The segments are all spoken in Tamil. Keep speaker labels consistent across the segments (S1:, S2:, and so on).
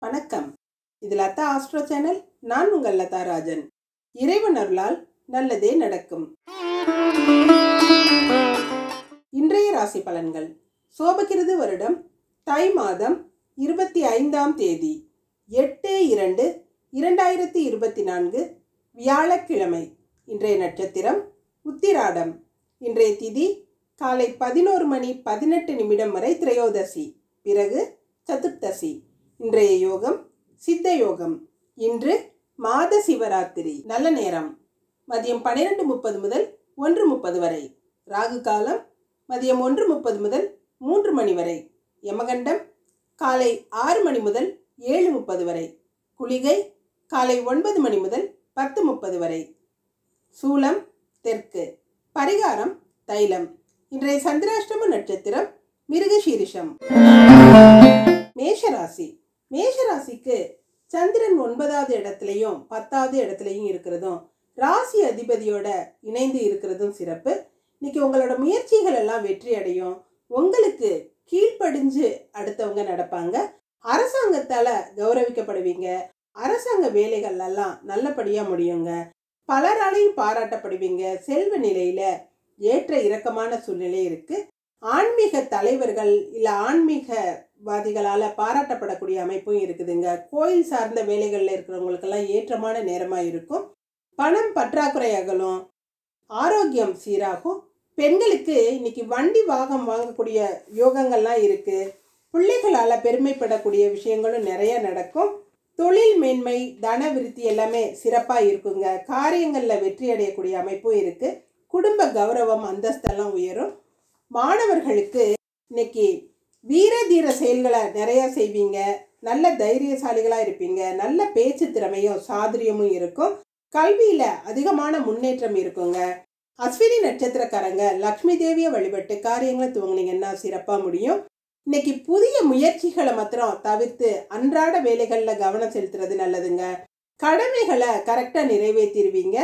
S1: வணக்கம். இது லதா ஆஸ்ட்ரோ சேனல். நான் உங்கள் லதா ராஜன். இறைவன் அருளால் நல்லதே நடக்கும். இன்றைய ராசி பலன்கள். சோபகிருது வருடம் தை மாதம் 25ஆம் தேதி 8/2/2024 வியாழக்கிழமை. இன்றைய நட்சத்திரம் உத்திராடம். இன்றைய திதி காலை 11:18 வரை திரையோதசி, பிறகு சதுர்த்தசி. இன்றைய யோகம் சித்த யோகம். இன்று மாத சிவராத்திரி. நல்ல நேரம் மதியம் 12:30 முதல் 1:30 வரை. ராகு காலம் மதியம் 1:30 முதல் 3 மணி வரை. யமகண்டம் காலை 6 மணி முதல் 7:30 வரை. குளிகை காலை 9 மணி முதல் 10:30 வரை. சூலம் தெற்கு. பரிகாரம் தைலம். இன்றைய சந்திராஷ்டம நட்சத்திரம் மிருகசீரிஷம். மேஷராசி. மேஷராசிக்கு சந்திரன் 9வது இடத்துலையும் 10வது இடத்துலையும் இருக்கிறதும் ராசி அதிபதியோட இணைந்து இருக்கிறதும் சிறப்பு. இன்னைக்கு உங்களோட முயற்சிகள் எல்லாம் வெற்றி அடையும். உங்களுக்கு கீழ்ப்படிஞ்சு அடுத்தவங்க நடப்பாங்க. அரசாங்கத்தால கௌரவிக்கப்படுவீங்க. அரசாங்க வேலைகள் எல்லாம் நல்லபடியா முடியுங்க. பலராலையும் பாராட்டப்படுவீங்க. செல்வ நிலையில ஏற்ற இறக்கமான சூழ்நிலை இருக்கு. ஆன்மீக தலைவர்கள் இல்ல ஆன்மீகவாதிகளால பாராட்டப்படக்கூடிய அமைப்பும் இருக்குதுங்க. கோயில் சார்ந்த வேலைகள்ல இருக்கிறவங்களுக்கெல்லாம் ஏற்றமான நேரமா இருக்கும். பணம் பற்றாக்குறை அகலும். ஆரோக்கியம் சீராகும். பெண்களுக்கு இன்னைக்கு வண்டி வாகனம் வாங்கக்கூடிய யோகங்கள்லாம் இருக்கு. பிள்ளைகளால பெருமைப்படக்கூடிய விஷயங்களும் நிறைய நடக்கும். தொழில் மேன்மை, தன விருத்தி எல்லாமே சிறப்பா இருக்குங்க. காரியங்கள்ல வெற்றி அடையக்கூடிய அமைப்பும் இருக்கு. குடும்ப கௌரவம் அந்தஸ்தெல்லாம் உயரும். மாணவர்களுக்கு இன்னைக்கு வீர தீர செயல்களை நிறைய செய்வீங்க. நல்ல தைரியசாலிகளா இருப்பீங்க. நல்ல பேச்சு திறமையும் சாதுரியமும் இருக்கும். கல்வியில அதிகமான முன்னேற்றம் இருக்குங்க. அஸ்வினி நட்சத்திரக்காரங்க லக்ஷ்மி தேவியை வழிபட்டு காரியங்களை துவங்கினீங்கன்னா சிறப்பா முடியும். இன்னைக்கு புதிய முயற்சிகளை மாத்திரம் தவிர்த்து அன்றாட வேலைகள்ல கவனம் செலுத்துறது நல்லதுங்க. கடமைகளை கரெக்டா நிறைவேற்றிடுவீங்க.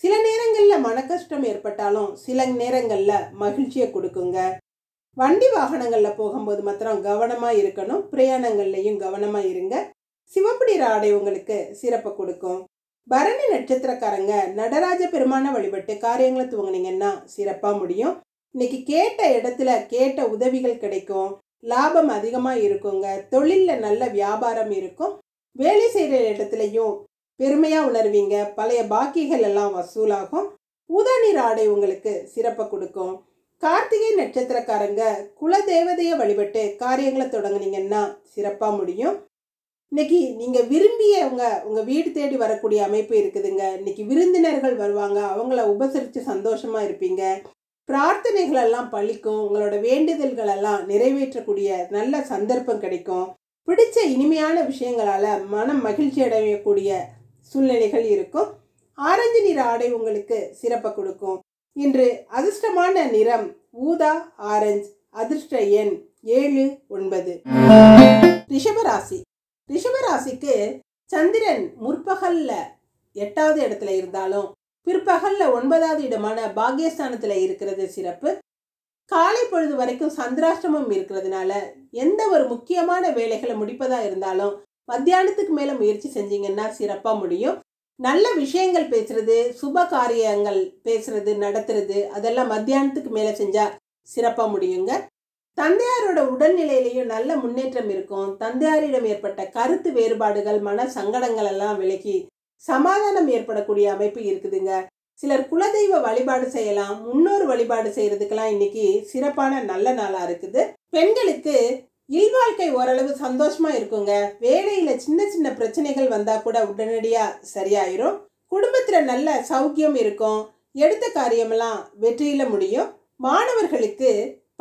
S1: சில நேரங்கள்ல மன கஷ்டம் ஏற்பட்டாலும் சில நேரங்கள்ல மகிழ்ச்சியை கொடுக்குங்க. வண்டி வாகனங்கள்ல போகும்போது மாத்திரம் கவனமா இருக்கணும். பிரயாணங்கள்லையும் கவனமா இருங்க. சிவப்பு ஆடை உங்களுக்கு சிறப்பு கொடுக்கும். பரணி நட்சத்திரக்காரங்க நடராஜ பெருமான வழிபட்டு காரியங்களை துவங்கினீங்கன்னா சிறப்பா முடியும். இன்னைக்கு கேட்ட இடத்துல கேட்ட உதவிகள் கிடைக்கும். லாபம் அதிகமா இருக்குங்க. தொழில்ல நல்ல வியாபாரம் இருக்கும். வேலை செய்யற இடத்துலையும் பெருமையா உணர்வீங்க. பழைய பாக்கிகள் எல்லாம் வசூலாகும். ஊதா நிற ஆடை உங்களுக்கு சிறப்பை கொடுக்கும். கார்த்திகை நட்சத்திரக்காரங்க குல தேவதையை வழிபட்டு காரியங்களை தொடங்குனீங்கன்னா சிறப்பா முடியும். இன்னைக்கு நீங்க விரும்பியவங்க உங்க வீடு தேடி வரக்கூடிய அமைப்பு இருக்குதுங்க. இன்னைக்கு விருந்தினர்கள் வருவாங்க. அவங்கள உபசரித்து சந்தோஷமா இருப்பீங்க. பிரார்த்தனைகள் எல்லாம் பழிக்கும். உங்களோட வேண்டுதல்கள் எல்லாம் நிறைவேற்றக்கூடிய நல்ல சந்தர்ப்பம் கிடைக்கும். பிடிச்ச இனிமையான விஷயங்களால மனம் மகிழ்ச்சி அடையக்கூடிய சூழ்நிலைகள் இருக்கும். ஆரஞ்சு நிற ஆடை உங்களுக்கு சிறப்பை கொடுக்கும். இன்று அதிர்ஷ்டமான நிறம் ஊதா ஆரஞ்சு. அதிர்ஷ்ட எண் 7, 9. ரிஷபராசி. ரிஷபராசிக்கு சந்திரன் முற்பகல்ல 8வது இடத்துல இருந்தாலும் பிற்பகல்ல 9வது இடமான பாக்கியஸ்தானத்துல இருக்கிறது சிறப்பு. காலை பொழுது வரைக்கும் சந்திராஷ்டமம் இருக்கிறதுனால எந்த ஒரு முக்கியமான வேலைகளை முடிப்பதா இருந்தாலும் மத்தியானத்துக்கு மேல முயற்சி செஞ்சீங்கன்னா சிறப்பா முடியும். நல்ல விஷயங்கள் பேசுறது, சுப காரியங்கள் பேசுறது, நடத்துறது அதெல்லாம் மத்தியானத்துக்கு மேல செஞ்சா சிறப்பா முடியுங்க. தந்தையாரோட உடல்நிலையிலையும் நல்ல முன்னேற்றம் இருக்கும். தந்தையாரிடம் ஏற்பட்ட கருத்து வேறுபாடுகள், மன சங்கடங்கள் எல்லாம் விலகி சமாதானம் ஏற்படக்கூடிய அமைப்பு இருக்குதுங்க. சிலர் குலதெய்வ வழிபாடு செய்யலாம். முன்னோர் வழிபாடு செய்யறதுக்கெல்லாம் இன்னைக்கு சிறப்பான நல்ல நாளா இருக்குது. பெண்களுக்கு இல்வாழ்க்கை ஓரளவு சந்தோஷமா இருக்குங்க. வேலையில சின்ன சின்ன பிரச்சனைகள் வந்தா கூட உடனடியா சரியாயிரும். குடும்பத்துல நல்ல சௌக்கியம் இருக்கும். எடுத்த காரியமெல்லாம் வெற்றியில முடியும். மாணவர்களுக்கு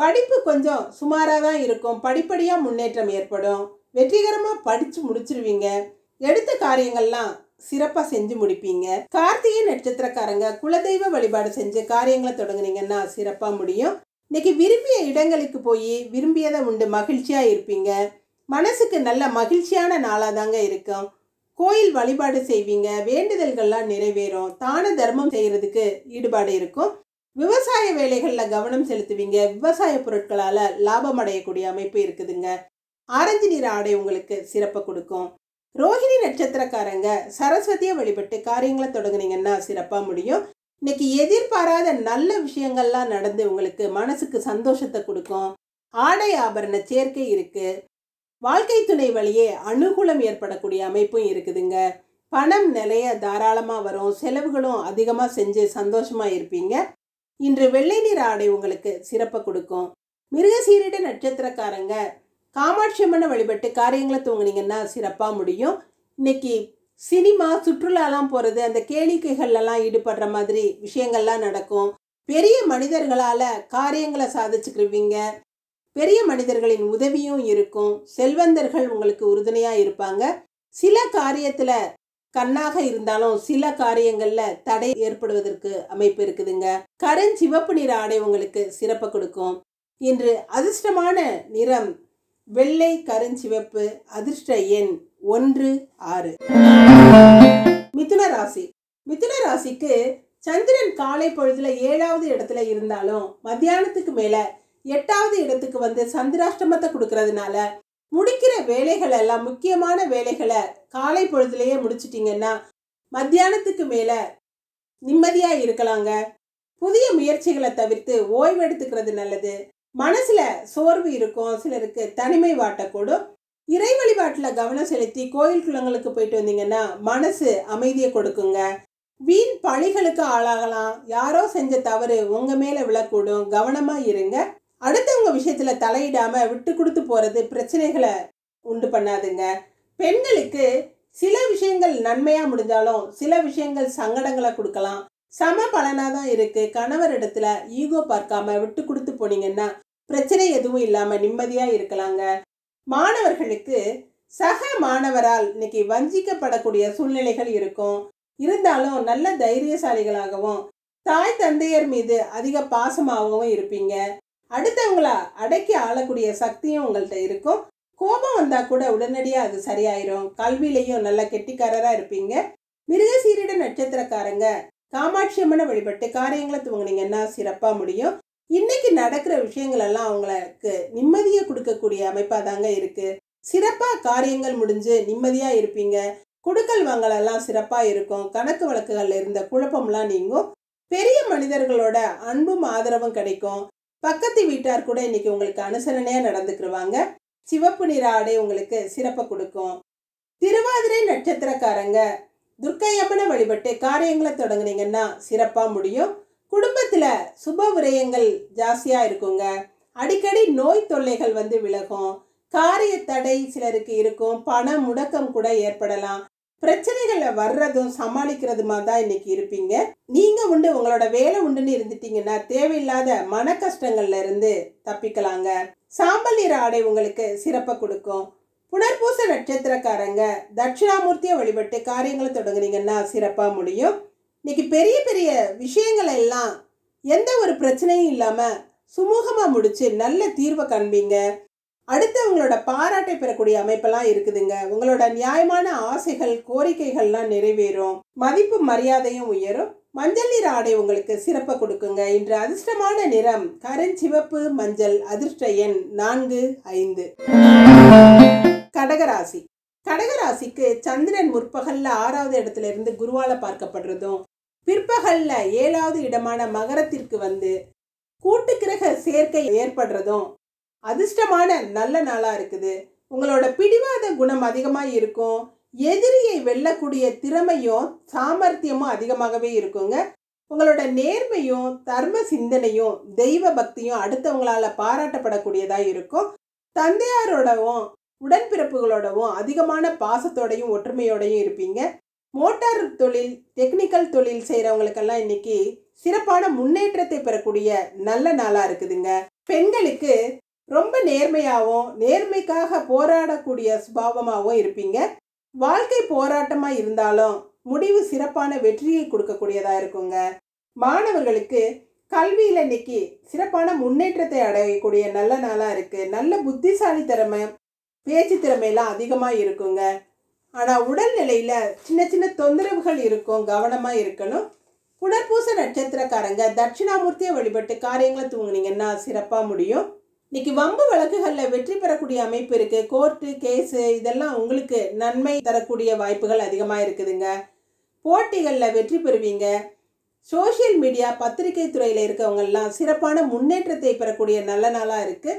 S1: படிப்பு கொஞ்சம் சுமாரா தான் இருக்கும். படிப்படியா முன்னேற்றம் ஏற்படும். வெற்றிகரமா படிச்சு முடிச்சிருவீங்க. எடுத்த காரியங்கள்லாம் சிறப்பா செஞ்சு முடிப்பீங்க. கார்த்திகை நட்சத்திரக்காரங்க குலதெய்வ வழிபாடு செஞ்சு காரியங்களை தொடங்குனீங்கன்னா சிறப்பா முடியும். இன்னைக்கு விரும்பிய இடங்களுக்கு போய் விரும்பியதை உண்டு மகிழ்ச்சியா இருப்பீங்க. மனசுக்கு நல்ல மகிழ்ச்சியான நாளா தாங்க இருக்கும். கோயில் வழிபாடு செய்வீங்க. வேண்டுதல்கள்லாம் நிறைவேறும். தான தர்மம் செய்யறதுக்கு ஈடுபாடு இருக்கும். விவசாய வேலைகள்ல கவனம் செலுத்துவீங்க. விவசாய பொருட்களால லாபம் அடையக்கூடிய அமைப்பு இருக்குதுங்க. ஆரஞ்சு நிற ஆடை உங்களுக்கு சிறப்பை கொடுக்கும். ரோஹிணி நட்சத்திரக்காரங்க சரஸ்வதியை வழிபட்டு காரியங்களை தொடங்குனீங்கன்னா சிறப்பாக முடியும். இன்னைக்கு எதிர்பாராத நல்ல விஷயங்கள்லாம் நடந்து உங்களுக்கு மனசுக்கு சந்தோஷத்தை கொடுக்கும். ஆடை ஆபரண சேர்க்கை இருக்கு. வாழ்க்கை துணை வழியே அனுகூலம் ஏற்படக்கூடிய அமைப்பும் இருக்குதுங்க. பணம் நிறைய தாராளமாக வரும். செலவுகளும் அதிகமாக செஞ்சு சந்தோஷமாக இருப்பீங்க. இன்று வெள்ளை நிற ஆடை உங்களுக்கு சிறப்பை கொடுக்கும். மிருகசீரிட நட்சத்திரக்காரங்க காமாட்சி அம்மனை வழிபட்டு காரியங்களை துவங்குனீங்கன்னா சிறப்பாக முடியும். இன்னைக்கு சினிமா சுற்றுலாலாம் போகிறது, அந்த கேளிக்கைகள்லாம் ஈடுபடுற மாதிரி விஷயங்கள்லாம் நடக்கும். பெரிய மனிதர்களால் காரியங்களை சாதிச்சுக்கிருவீங்க. பெரிய மனிதர்களின் உதவியும் இருக்கும். செல்வந்தர்கள் உங்களுக்கு உறுதுணையாக இருப்பாங்க. சில காரியத்தில் கண்ணாக இருந்தாலும் சில காரியங்களில் தடை ஏற்படுவதற்கு அமைப்பு இருக்குதுங்க. கருஞ்சிவப்பு நிற ஆடை உங்களுக்கு சிறப்பை கொடுக்கும். இன்று அதிர்ஷ்டமான நிறம் வெள்ளை, கருஞ்சிவப்பு. அதிர்ஷ்ட எண் 1, 6. மிதுன ராசி. மிதுன ராசிக்கு சந்திரன் காலை பொழுதுல 7வது இடத்துல இருந்தாலும் மத்தியானத்துக்கு மேல 8வது இடத்துக்கு வந்து சந்திராஷ்டமத்தை கொடுக்கறதுனால முடிக்கிற வேலைகள் எல்லாம், முக்கியமான வேலைகளை காலை பொழுதுலேயே முடிச்சிட்டிங்கன்னா மத்தியானத்துக்கு மேலே நிம்மதியாக இருக்கலாங்க. புதிய முயற்சிகளை தவிர்த்து ஓய்வு எடுத்துக்கிறது நல்லது. மனசில் சோர்வு இருக்கும். சிலருக்கு தனிமை வாட்டக்கூடும். இறை வழிபாட்டில் கவனம் செலுத்தி கோயில் குளங்களுக்கு போயிட்டு வந்தீங்கன்னா மனசு அமைதியை கொடுக்குங்க. வீண் பழிகளுக்கு ஆளாகலாம். யாரோ செஞ்ச தவறு உங்கள் மேலே விழக்கூடும். கவனமாக இருங்க. அடுத்தவங்க விஷயத்தில் தலையிடாமல் விட்டு கொடுத்து போகிறது பிரச்சனைகளை உண்டு பண்ணாதுங்க. பெண்களுக்கு சில விஷயங்கள் நன்மையாக முடிஞ்சாலும் சில விஷயங்கள் சங்கடங்களை கொடுக்கலாம். சம பலனாக தான் இருக்குது. கணவர் இடத்துல ஈகோ பார்க்காம விட்டு கொடுத்து போனீங்கன்னா பிரச்சனை எதுவும் இல்லாமல் நிம்மதியாக இருக்கலாங்க. மாணவர்களுக்கு சக மாணவரால் இன்னைக்கு வஞ்சிக்கப்படக்கூடிய சூழ்நிலைகள் இருக்கும். இருந்தாலும் நல்ல தைரியசாலிகளாகவும் தாய் தந்தையர் மீது அதிக பாசமாகவும் இருப்பீங்க. அடுத்தவங்களா அடக்கி ஆளக்கூடிய சக்தியும் உங்கள்கிட்ட இருக்கும். கோபம் வந்தால் கூட உடனடியாக அது சரியாயிரும். கல்வியிலையும் நல்ல கெட்டிக்காரராக இருப்பீங்க. மிருகசீரிட நட்சத்திரக்காரங்க காமாட்சி அம்மனை வழிபட்டு காரியங்களை துவங்குனீங்கன்னா சிறப்பாக முடியும். இன்னைக்கு நடக்கிற விஷயங்கள் எல்லாம் அவங்களுக்கு நிம்மதியை கொடுக்கக்கூடிய அமைப்பாக தாங்க இருக்கு. சிறப்பாக காரியங்கள் முடிஞ்சு நிம்மதியாக இருப்பீங்க. கொடுக்கல் வாங்கலெல்லாம் சிறப்பாக இருக்கும். கணக்கு வழக்குகள் இருந்த குழப்பம்லாம் நீங்கும். பெரிய மனிதர்களோட அன்பும் ஆதரவும் கிடைக்கும். பக்கத்து வீட்டார் கூட இன்னைக்கு உங்களுக்கு அனுசரணையாக நடந்துக்கிருவாங்க. சிவப்பு நிற ஆடை உங்களுக்கு சிறப்பை கொடுக்கும். திருவாதிரை நட்சத்திரக்காரங்க துர்க்கை அம்மனை வழிபட்டு காரியங்களை தொடங்குனீங்கன்னா சிறப்பாக முடியும். குடும்பத்தில் சுப விரயங்கள் ஜாஸ்தியாக இருக்குங்க. அடிக்கடி நோய் தொல்லைகள் வந்து விலகும். காரிய தடை சிலருக்கு இருக்கும். பண முடக்கம் கூட ஏற்படலாம். பிரச்சனைகளை வர்றதும் சமாளிக்கிறதுமா தான் இன்னைக்கு இருப்பீங்க. நீங்க உண்டு உங்களோட வேலை உண்டுன்னு இருந்துட்டீங்கன்னா தேவையில்லாத மன கஷ்டங்கள்ல இருந்து தப்பிக்கலாங்க. சாம்பல் நிற ஆடை உங்களுக்கு சிறப்பை கொடுக்கும். புனர்பூச நட்சத்திரக்காரங்க தட்சிணாமூர்த்தியை வழிபட்டு காரியங்களை தொடங்குனீங்கன்னா சிறப்பா முடியும். இன்னைக்கு பெரிய பெரிய விஷயங்கள் எல்லாம் எந்த ஒரு பிரச்சனையும் இல்லாம சுமூகமா முடிச்சு நல்ல தீர்வை காண்பீங்க. அடுத்தவங்களோட பாராட்டை பெறக்கூடிய அமைப்பெல்லாம் இருக்குதுங்க. உங்களோட நியாயமான ஆசைகள் கோரிக்கைகள்லாம் நிறைவேறும். மதிப்பு மரியாதையும் உயரும். மஞ்சள் நிற ஆடை உங்களுக்கு சிறப்பை கொடுக்குங்க. இன்று அதிர்ஷ்டமான நிறம் கருஞ்சிவப்பு, மஞ்சள். அதிர்ஷ்ட எண் 4, 5. கடகராசி. கடகராசிக்கு சந்திரன் முற்பகல்ல 6வது இடத்துல இருந்து குருவால பார்க்கப்படுறதும் பிற்பகல்ல 7வது இடமான மகரத்திற்கு வந்து கூட்டு கிரக சேர்க்கை ஏற்படுறதும் அதிர்ஷ்டமான நல்ல நாளாக இருக்குது. உங்களோட பிடிவாத குணம் அதிகமாக இருக்கும். எதிரியை வெல்லக்கூடிய திறமையும் சாமர்த்தியமும் அதிகமாகவே இருக்குங்க. உங்களோட நேர்மையும் தர்ம சிந்தனையும் தெய்வ பக்தியும் அடுத்தவங்களால பாராட்டப்படக்கூடியதாக இருக்கும். தந்தையாரோடவும் உடன்பிறப்புகளோடவும் அதிகமான பாசத்தோடையும் ஒற்றுமையோடையும் இருப்பீங்க. மோட்டார் தொழில், டெக்னிக்கல் தொழில் செய்கிறவங்களுக்கெல்லாம் இன்னைக்கு சிறப்பான முன்னேற்றத்தை பெறக்கூடிய நல்ல நாளாக இருக்குதுங்க. பெண்களுக்கு ரொம்ப நேர்மையாகவும் நேர்மைக்காக போராடக்கூடிய சுபாவமாகவும் இருப்பீங்க. வாழ்க்கை போராட்டமாக இருந்தாலும் முடிவு சிறப்பான வெற்றியை கொடுக்கக்கூடியதாக இருக்குங்க. மாணவர்களுக்கு கல்வியில் இன்னைக்கு சிறப்பான முன்னேற்றத்தை அடையக்கூடிய நல்ல நாளாக இருக்குது. நல்ல புத்திசாலி திறமை, பேச்சு திறமையெல்லாம் அதிகமாக இருக்குங்க. ஆனால் உடல்நிலையில் சின்ன சின்ன தொந்தரவுகள் இருக்கும். கவனமாக இருக்கணும். புனர்பூச நட்சத்திரக்காரங்க தட்சிணாமூர்த்தியை வழிபட்டு காரியங்களை துவங்குனீங்கன்னா சிறப்பாக முடியும். இன்னைக்கு வம்பு வழக்குகளில் வெற்றி பெறக்கூடிய அமைப்பு இருக்கு. கோர்ட்டு கேஸு இதெல்லாம் உங்களுக்கு நன்மை தரக்கூடிய வாய்ப்புகள் அதிகமாக இருக்குதுங்க. போட்டிகளில் வெற்றி பெறுவீங்க. சோஷியல் மீடியா பத்திரிகை துறையில் இருக்கவங்கெல்லாம் சிறப்பான முன்னேற்றத்தை பெறக்கூடிய நல்ல நாளாக இருக்குது.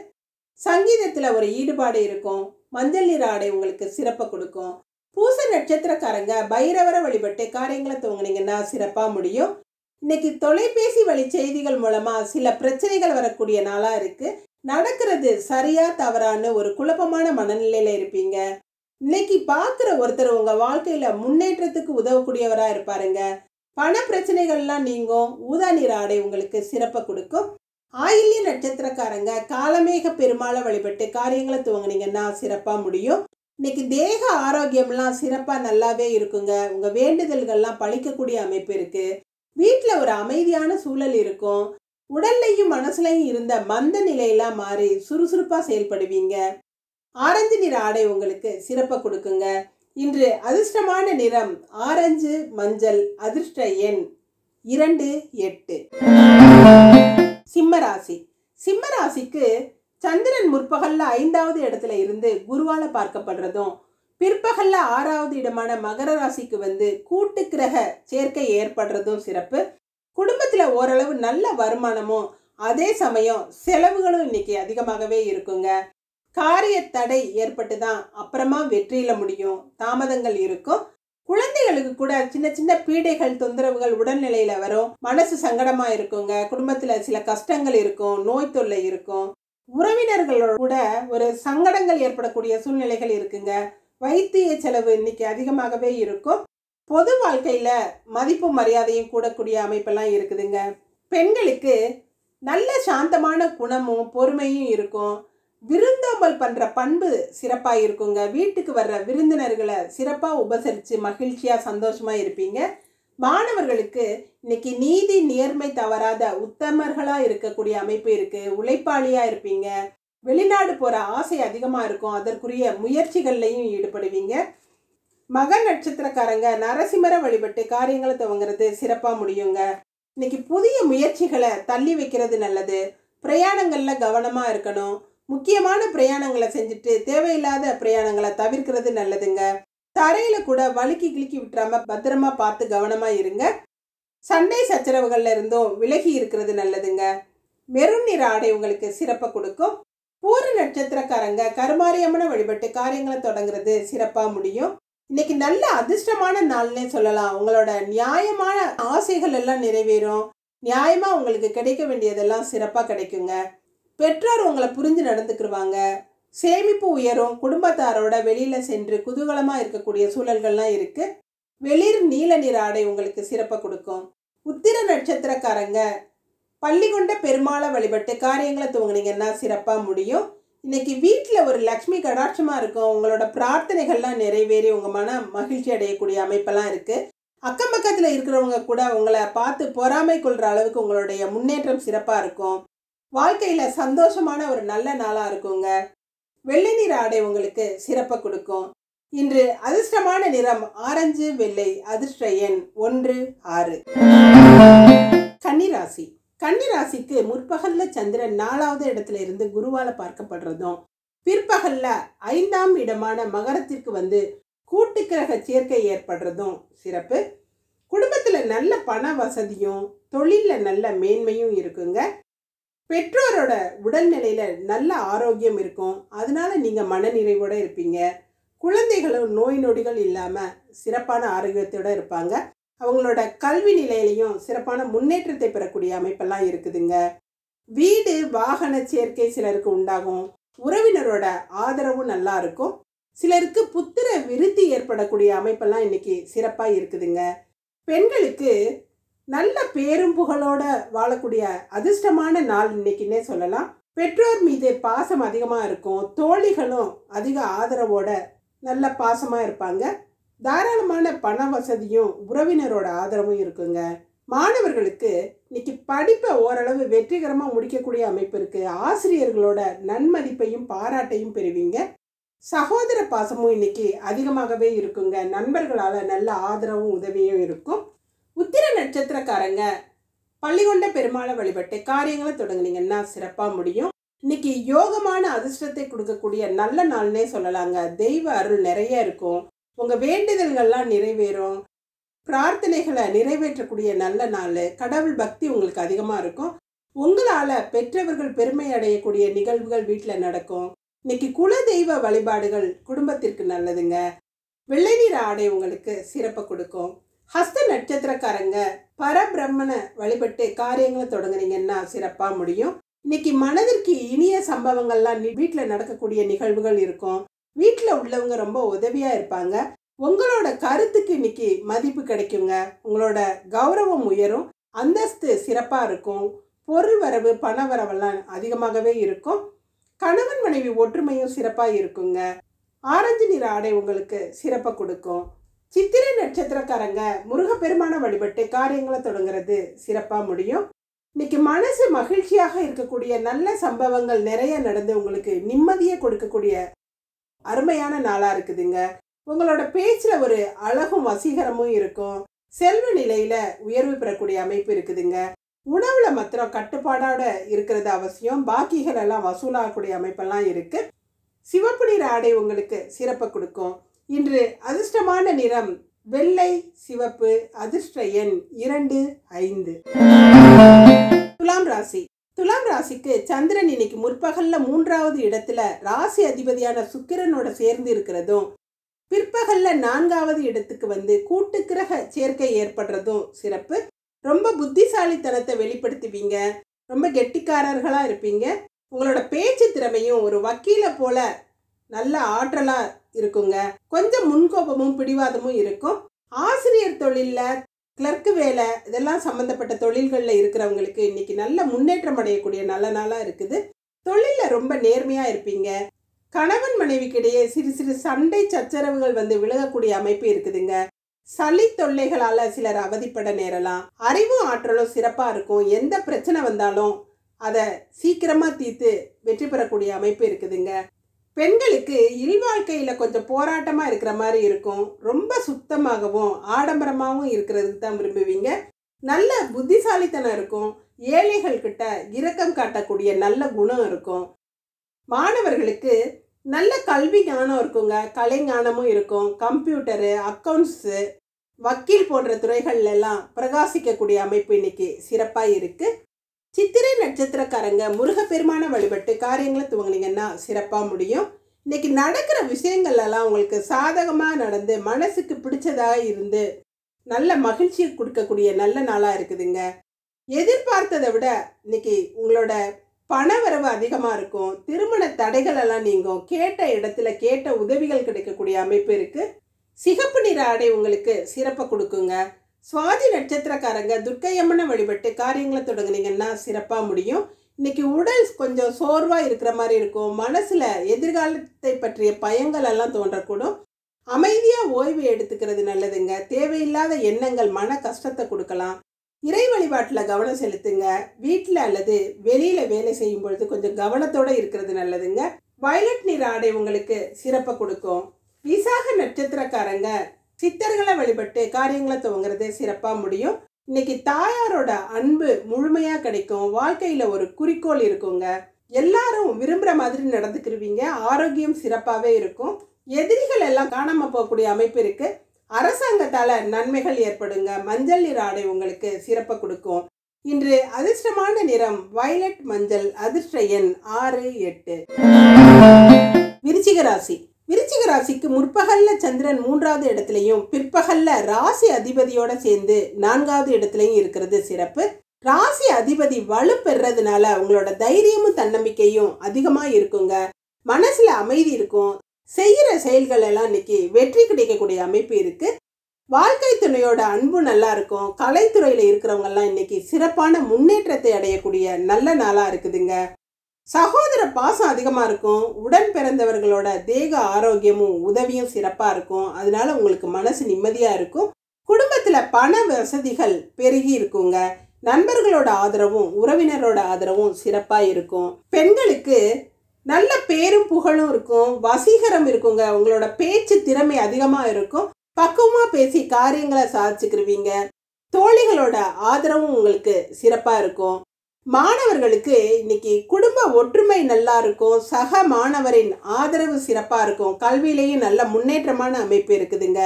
S1: சங்கீதத்தில் ஒரு ஈடுபாடு இருக்கும். மஞ்சள் நிற ஆடை உங்களுக்கு சிறப்பை கொடுக்கும். பூச நட்சத்திரக்காரங்க பைரவரை வழிபட்டு காரியங்களை துவங்கினீங்கன்னா சிறப்பாக முடியும். இன்னைக்கு தொலைபேசி வழி செய்திகள் மூலமாக சில பிரச்சனைகள் வரக்கூடிய நாளாக இருக்குது. நடக்கிறது சரியா தவறான்னு ஒரு குழப்பமான மனநிலையில் இருப்பீங்க. இன்னைக்கு பார்க்குற ஒருத்தர் உங்கள் வாழ்க்கையில் முன்னேற்றத்துக்கு உதவக்கூடியவராக இருப்பாருங்க. பண பிரச்சனைகள்லாம் நீங்கும். ஊதா நிற ஆடை உங்களுக்கு சிறப்பை கொடுக்கும். ஆயில்ய நட்சத்திரக்காரங்க காலமேக பெருமாளை வழிபட்டு காரியங்களை துவங்கினீங்கன்னா சிறப்பாக முடியும். இன்னைக்கு தேக ஆரோக்கியம்லாம் சிறப்பாக நல்லாவே இருக்குங்க. உங்கள் வேண்டுதல்கள்லாம் பழிக்கக்கூடிய அமைப்பு இருக்குது. வீட்டில் ஒரு அமைதியான சூழல் இருக்கும். உடல்லையும் மனசுலையும் இருந்த மந்த நிலையெல்லாம் மாறி சுறுசுறுப்பாக செயல்படுவீங்க. ஆரஞ்சு நிற ஆடை உங்களுக்கு சிறப்பை கொடுக்குங்க. இன்று அதிர்ஷ்டமான நிறம் ஆரஞ்சு மஞ்சள். அதிர்ஷ்ட எண் 2, 8. சிம்மராசி. சிம்மராசிக்கு சந்திரன் முற்பகல்ல 5வது இடத்துல இருந்து குருவால பார்க்கப்படுறதும், பிற்பகல்ல 6வது இடமான மகர ராசிக்கு வந்து கூட்டு கிரக சேர்க்கை ஏற்படுறதும் சிறப்பு. குடும்பத்தில் ஓரளவு நல்ல வருமானமும் அதே சமயம் செலவுகளும் இன்னைக்கு அதிகமாகவே இருக்குங்க. காரிய தடை ஏற்பட்டு தான் அப்புறமா வெற்றியில் முடியும். தாமதங்கள் இருக்கும். குழந்தைகளுக்கு கூட சின்ன சின்ன பீடைகள் தொந்தரவுகள் உடல்நிலையில் வரும். மனசு சங்கடமாக இருக்குங்க. குடும்பத்தில் சில கஷ்டங்கள் இருக்கும். நோய் தொல்லை இருக்கும். உறவினர்களோட கூட ஒரு சங்கடங்கள் ஏற்படக்கூடிய சூழ்நிலைகள் இருக்குங்க. வைத்திய செலவு இன்னைக்கு அதிகமாகவே இருக்கும். பொது வாழ்க்கையில் மதிப்பு மரியாதையும் கூடக்கூடிய அமைப்பெல்லாம் இருக்குதுங்க. பெண்களுக்கு நல்ல சாந்தமான குணமும் பொறுமையும் இருக்கும். விருந்தோம்பல் பண்ணுற பண்பு சிறப்பாக இருக்குங்க. வீட்டுக்கு வர்ற விருந்தினர்களை சிறப்பாக உபசரித்து மகிழ்ச்சியாக சந்தோஷமாக இருப்பீங்க. மாணவர்களுக்கு இன்னைக்கு நீதி நேர்மை தவறாத உத்தமர்களாக இருக்கக்கூடிய அமைப்பு இருக்குது. உழைப்பாளியாக இருப்பீங்க. வெளிநாடு போகிற ஆசை அதிகமாக இருக்கும். அதற்குரிய முயற்சிகள்லையும் ஈடுபடுவீங்க. மக நட்சத்திரக்காரங்க நரசிம்மரை வழிபட்டு காரியங்களை துவங்கிறது சிறப்பாக முடியுங்க. இன்னைக்கு புதிய முயற்சிகளை தள்ளி வைக்கிறது நல்லது. பிரயாணங்களில் கவனமாக இருக்கணும். முக்கியமான பிரயாணங்களை செஞ்சுட்டு தேவையில்லாத பிரயாணங்களை தவிர்க்கிறது நல்லதுங்க. தரையில் கூட வழுக்கி கிழுக்கி விட்டுறாம பத்திரமா பார்த்து கவனமாக இருங்க. சண்டை சச்சரவுகள்ல இருந்தும் விலகி இருக்கிறது நல்லதுங்க. மெருன் நிற ஆடை உங்களுக்கு சிறப்பை கொடுக்கும். பூர நட்சத்திரக்காரங்க கருமாரியம்மனை வழிபட்டு காரியங்களை தொடங்குறது சிறப்பாக முடியும். இன்னைக்கு நல்ல அதிர்ஷ்டமான நாள்னே சொல்லலாம். உங்களோட நியாயமான ஆசைகள் எல்லாம் நிறைவேறும். நியாயமாக உங்களுக்கு கிடைக்க வேண்டியதெல்லாம் சிறப்பாக கிடைக்குங்க. பெற்றோர் உங்களை புரிஞ்சு நடந்துக்கிடுவாங்க. சேமிப்பு உயரும். குடும்பத்தாரோட வெளியில் சென்று குதூகலமாக இருக்கக்கூடிய சூழல்கள்லாம் இருக்குது. வெளிர் நீல நிற ஆடை உங்களுக்கு சிறப்பை கொடுக்கும். உத்திர நட்சத்திரக்காரங்க பள்ளி கொண்ட பெருமாளை வழிபட்டு காரியங்களை துவங்கினீங்கன்னா சிறப்பாக முடியும். இன்னைக்கு வீட்டில் ஒரு லக்ஷ்மி கடாட்சமாக இருக்கும். உங்களோட பிரார்த்தனைகள்லாம் நிறைவேறி உங்கள் மன மகிழ்ச்சி அடையக்கூடிய அமைப்பெல்லாம் இருக்குது. அக்கம் பக்கத்தில் இருக்கிறவங்க கூட உங்களை பார்த்து பொறாமை கொள்கிற அளவுக்கு உங்களுடைய முன்னேற்றம் சிறப்பாக இருக்கும். வாழ்க்கையில் சந்தோஷமான ஒரு நல்ல நாளாக இருக்குங்க. வெள்ளை நிற ஆடை உங்களுக்கு சிறப்பை கொடுக்கும். இன்று அதிர்ஷ்டமான நிறம் ஆரஞ்சு வெள்ளை. அதிர்ஷ்ட எண் 1, 6. கன்னிராசி. கன்னிராசிக்கு முற்பகல்ல சந்திரன் 4வது இடத்துல இருந்து குருவால பார்க்கப்படுறதும், பிற்பகல்ல 5ஆம் இடமான மகரத்திற்கு வந்து கூட்டு கிரக சேர்க்கை ஏற்படுறதும் சிறப்பு. குடும்பத்தில் நல்ல பண வசதியும் தொழிலில் நல்ல மேன்மையும் இருக்குங்க. பெற்றோரோட உடல்நிலையில் நல்ல ஆரோக்கியம் இருக்கும். அதனால நீங்கள் மனநிறைவோடு இருப்பீங்க. குழந்தைகளும் நோய் நொடிகள் இல்லாமல் சிறப்பான ஆரோக்கியத்தோடு இருப்பாங்க. அவங்களோட கல்வி நிலையிலையும் சிறப்பான முன்னேற்றத்தை பெறக்கூடிய அமைப்பெல்லாம் இருக்குதுங்க. வீடு வாகன சேர்க்கை சிலருக்கு உண்டாகும். உறவினரோட ஆதரவும் நல்லா இருக்கும். சிலருக்கு புத்திர விருத்தி ஏற்படக்கூடிய அமைப்பெல்லாம் இன்னைக்கு சிறப்பாக இருக்குதுங்க. பெண்களுக்கு நல்ல பேரும் புகழோட வாழக்கூடிய அதிர்ஷ்டமான நாள் இன்னைக்குன்னே சொல்லலாம். பெற்றோர் மீது பாசம் அதிகமாக இருக்கும். தோழிகளும் அதிக ஆதரவோட நல்ல பாசமாக இருப்பாங்க. தாராளமான பண வசதியும் உறவினரோட ஆதரவும் இருக்குங்க. மாணவர்களுக்கு இன்னைக்கு படிப்பை ஓரளவு வெற்றிகரமாக முடிக்கக்கூடிய அமைப்பு இருக்குது. ஆசிரியர்களோட நன்மதிப்பையும் பாராட்டையும் பெறுவீங்க. சகோதர பாசமும் இன்னைக்கு அதிகமாகவே இருக்குங்க. நண்பர்களால் நல்ல ஆதரவும் உதவியும் இருக்கும். உத்திர நட்சத்திரக்காரங்க பள்ளி கொண்ட பெருமாளை வழிபட்டு காரியங்களை தொடங்குனீங்கன்னா சிறப்பாக முடியும். இன்னைக்கு யோகமான அதிர்ஷ்டத்தை கொடுக்கக்கூடிய நல்ல நாள்னே சொல்லலாங்க. தெய்வ அருள் நிறைய இருக்கும். உங்க வேண்டுதல்கள்லாம் நிறைவேறும். பிரார்த்தனைகளை நிறைவேற்றக்கூடிய நல்ல நாள். கடவுள் பக்தி உங்களுக்கு அதிகமாக இருக்கும். உங்களால் பெற்றவர்கள் பெருமை அடையக்கூடிய நிகழ்வுகள் வீட்டில் நடக்கும். இன்னைக்கு குல தெய்வ வழிபாடுகள் குடும்பத்திற்கு நல்லதுங்க. வெள்ளை நிற ஆடை உங்களுக்கு சிறப்பை கொடுக்கும். ஹஸ்த நட்சத்திரக்காரங்க பரபிரம்மனை வழிபட்டு காரியங்களை தொடங்குனீங்கன்னா சிறப்பாக முடியும். இன்னைக்கு மனதிற்கு இனிய சம்பவங்கள்லாம் வீட்டில் நடக்கக்கூடிய நிகழ்வுகள் இருக்கும். வீட்டில் உள்ளவங்க ரொம்ப உதவியாக இருப்பாங்க. உங்களோட கருத்துக்கு இன்னைக்கு மதிப்பு கிடைக்குங்க. உங்களோட கௌரவம் உயரும். அந்தஸ்து சிறப்பாக இருக்கும். பொருள் வரவு பண வரவெல்லாம் அதிகமாகவே இருக்கும். கணவன் மனைவி ஒற்றுமையும் சிறப்பாக இருக்குங்க. ஆரஞ்சு நிற ஆடை உங்களுக்கு சிறப்பை கொடுக்கும். சித்திரை நட்சத்திரக்காரங்க முருகப்பெருமான வழிபட்டு காரியங்களை தொடங்குறது சிறப்பாக முடியும். இன்னைக்கு மனசு மகிழ்ச்சியாக இருக்கக்கூடிய நல்ல சம்பவங்கள் நிறைய நடந்து உங்களுக்கு நிம்மதியை கொடுக்கக்கூடிய அருமையான நாளாக இருக்குதுங்க. உங்களோட பேச்சில் ஒரு அழகும் வசீகரமும் இருக்கும். செல்வ நிலையில உயர்வு பெறக்கூடிய அமைப்பு இருக்குதுங்க. உணவுல மாத்திரம் கட்டுப்பாடோட இருக்கிறது அவசியம். பாக்கிகள் எல்லாம் வசூலாகக்கூடிய அமைப்பெல்லாம் இருக்கு. சிவப்பு நிற ஆடை உங்களுக்கு சிறப்பை கொடுக்கும். இன்று அதிர்ஷ்டமான நிறம் வெள்ளை சிவப்பு. அதிர்ஷ்ட எண் 2, 5. துலாம் ராசி. துலாம் ராசிக்கு சந்திரன் இன்னைக்கு முற்பகல்ல 3வது இடத்துல ராசி அதிபதியான சுக்கிரனோட சேர்ந்து இருக்கிறதும், பிற்பகல்ல 4வது இடத்துக்கு வந்து கூட்டு கிரக சேர்க்கை ஏற்படுறதும் சிறப்பு. ரொம்ப புத்திசாலித்தனத்தை வெளிப்படுத்துவீங்க. ரொம்ப கெட்டிக்காரர்களா இருப்பீங்க. உங்களோட பேச்சு திறமையும் ஒரு வக்கீலை போல நல்ல ஆற்றலா இருக்குங்க. கொஞ்சம் முன்கோபமும் பிடிவாதமும் இருக்கும். ஆசிரியர் தொழில்ல, கிளர்க்கு வேலை, இதெல்லாம் சம்பந்தப்பட்ட தொழில்களில் இருக்கிறவங்களுக்கு இன்னைக்கு நல்ல முன்னேற்றம் அடையக்கூடிய நல்ல நாளா இருக்குது. தொழிலில் ரொம்ப நேர்மையா இருப்பீங்க. கணவன் மனைவிக்கிடையே சிறு சிறு சண்டை சச்சரவுகள் வந்து விலகக்கூடிய அமைப்பு இருக்குதுங்க. சளி தொல்லைகளால சிலர் அவதிப்பட நேரலாம். அறிவும் ஆற்றலும் சிறப்பா இருக்கும். எந்த பிரச்சனை வந்தாலும் அதை சீக்கிரமா தீர்த்து வெற்றி பெறக்கூடிய அமைப்பு இருக்குதுங்க. பெண்களுக்கு இல்வாழ்க்கையில கொஞ்சம் போராட்டமா இருக்கிற மாதிரி இருக்கும். ரொம்ப சுத்தமாகவும் ஆடம்பரமாகவும் இருக்கிறதுக்கு தான் விரும்புவீங்க. நல்ல புத்திசாலித்தனம் இருக்கும். ஏழைகள் கிட்ட இரக்கம் காட்டக்கூடிய நல்ல குணம் இருக்கும். மாணவர்களுக்கு நல்ல கல்வி ஞானம் இருக்குங்க. கலை ஞானமும் இருக்கும். கம்ப்யூட்டரு, அக்கௌண்ட்ஸு, வக்கீல் போன்ற துறைகள்ல எல்லாம் பிரகாசிக்கக்கூடிய அமைப்பு இன்னைக்கு சிறப்பாக இருக்கு. சித்திரை நட்சத்திரக்காரங்க முருகப்பெருமான வழிபட்டு காரியங்களை துவங்கினீங்கன்னா சிறப்பாக முடியும். இன்னைக்கு நடக்கிற விஷயங்கள் எல்லாம் உங்களுக்கு சாதகமாக நடந்து மனசுக்கு பிடிச்சதாக இருந்து நல்ல மகிழ்ச்சியை கொடுக்கக்கூடிய நல்ல நாளாக இருக்குதுங்க. எதிர்பார்த்ததை விட இன்னைக்கு உங்களோட பண வரவு அதிகமாக இருக்கும். திருமண தடைகள் எல்லாம் நீங்கும். கேட்ட இடத்துல கேட்ட உதவிகள் கிடைக்கக்கூடிய அமைப்பு இருக்கு. சிகப்பு நிற ஆடை உங்களுக்கு சிறப்பை கொடுக்குங்க. சுவாதி நட்சத்திரக்காரங்க துர்க்கையம்மனை வழிபட்டு காரியங்களை தொடங்குனீங்கன்னா சிறப்பாக முடியும். இன்னைக்கு உடல் கொஞ்சம் சோர்வாக இருக்கிற மாதிரி இருக்கும். மனசில் எதிர்காலத்தை பற்றிய பயங்கள் எல்லாம் தோன்றக்கூடும். அமைதியாக ஓய்வு எடுத்துக்கிறது நல்லதுங்க. தேவையில்லாத எண்ணங்கள் மன கஷ்டத்தை கொடுக்கலாம். இறை வழிபாட்டில் கவனம் செலுத்துங்க. வீட்டில் அல்லது வெளியில் வேலை செய்யும் பொழுது கொஞ்சம் கவனத்தோடு இருக்கிறது நல்லதுங்க. வயலட் நிற ஆடை உங்களுக்கு சிறப்பை கொடுக்கும். விசாக நட்சத்திரக்காரங்க சித்தர்களை வழிபட்டு காரியங்களை துவங்குறது சிறப்பாக முடியும். இன்னைக்கு தாயாரோட அன்பு முழுமையாக கிடைக்கும். வாழ்க்கையில் ஒரு குறிக்கோள் இருக்குங்க. எல்லாரும் விரும்புகிற மாதிரி நடந்துக்கிருவீங்க. ஆரோக்கியம் சிறப்பாகவே இருக்கும். எதிரிகள் எல்லாம் காணாமல் போகக்கூடிய அமைப்பு இருக்கு. அரசாங்கத்தால் நன்மைகள் ஏற்படுங்க. மஞ்சள் நிற ஆடை உங்களுக்கு சிறப்பை கொடுக்கும். இன்று அதிர்ஷ்டமான நிறம் வயலட் மஞ்சள். அதிர்ஷ்ட எண் 6, 8. விருச்சிக ராசி. விருச்சிக ராசிக்கு முற்பகல்ல சந்திரன் 3வது இடத்துலையும் பிற்பகல்ல ராசி அதிபதியோட சேர்ந்து 4வது இடத்துலையும் இருக்கிறது சிறப்பு. ராசி அதிபதி வலு பெறதுனால உங்களோட தைரியமும் தன்னம்பிக்கையும் அதிகமாக இருக்குங்க. மனசுல அமைதி இருக்கும். செய்கிற செயல்கள் எல்லாம் இன்னைக்கு வெற்றி கிடைக்கக்கூடிய அமைப்பு இருக்கு. வாழ்க்கை துணையோட அன்பு நல்லா இருக்கும். கலைத்துறையில இருக்கிறவங்க எல்லாம் இன்னைக்கு சிறப்பான முன்னேற்றத்தை அடையக்கூடிய நல்ல நாளா இருக்குதுங்க. சகோதர பாசம் அதிகமாக இருக்கும். உடன் பிறந்தவர்களோட தேக ஆரோக்கியமும் உதவியும் சிறப்பாக இருக்கும். அதனால உங்களுக்கு மனசு நிம்மதியாக இருக்கும். குடும்பத்தில் பண வசதிகள் பெருகி இருக்குங்க. நண்பர்களோட ஆதரவும் உறவினரோட ஆதரவும் சிறப்பாக இருக்கும். பெண்களுக்கு நல்ல பேரும் புகழும் இருக்கும். வசீகரம் இருக்குங்க. உங்களோட பேச்சு திறமை அதிகமாக இருக்கும். பக்குவமாக பேசி காரியங்களை சாதிச்சுக்கிருவீங்க. தோழிகளோட ஆதரவும் உங்களுக்கு சிறப்பாக இருக்கும். மாணவர்களுக்கு இன்னைக்கு குடும்ப ஒற்றுமை நல்லா இருக்கும், சக மாணவரின் ஆதரவு சிறப்பா இருக்கும், கல்வியிலையும் நல்ல முன்னேற்றமான அமைப்பு இருக்குதுங்க.